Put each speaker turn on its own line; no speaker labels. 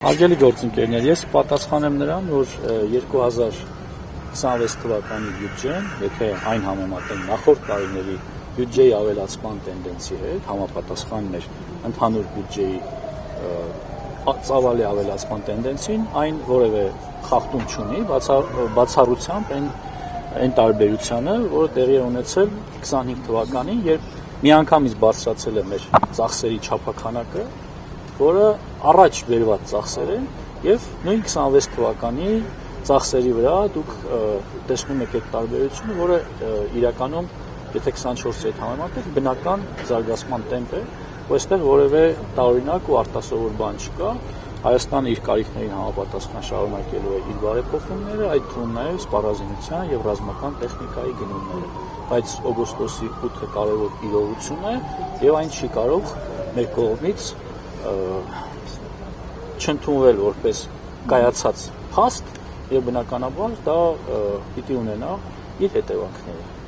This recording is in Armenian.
Հարգելի գործընկերներ, ես պատասխան եմ նրան, որ 2026 թվականի բյուջեն, եթե այն համեմատենք նախորդ տարիների բյուջեի ավելացման տենդենսի հետ, համապատասխան մեր ընդհանուր բյուջեի ծավալի ավելացման տենդենսին, այն որևէ խախտում չունի, բացառությամբ այն տարբերությանը, որը տեղի է ունեցել 25 թվականին, երբ միանգամից բարձրացել է մեր ծախսերի չափաքանակը, որը առաջ բերված ծախսեր են և նույն 26 թվականի ծախսերի վրա դուք տեսնում եք այդ տարբերությունը, որը իրականում, եթե 24-ի հետ համեմատենք, բնական զարգացման տեմպ է, ու այստեղ որևէ տարօրինակ ու արտասովոր բան չկա, Հայաստանը իր կարիքներին համապատասխան շարունակելու է իր բարեփոխումները, այդ թվում նաև սպառազինության և ռազմական տեխնիկայի գնումները, բայց օգոստոսի 8-ը կարևոր իրողություն է և այն չի կարող մեր կողմից չընդունվել որպես կայացած փաստ և բնականաբար դա պիտի ունենա իր հետևանքները։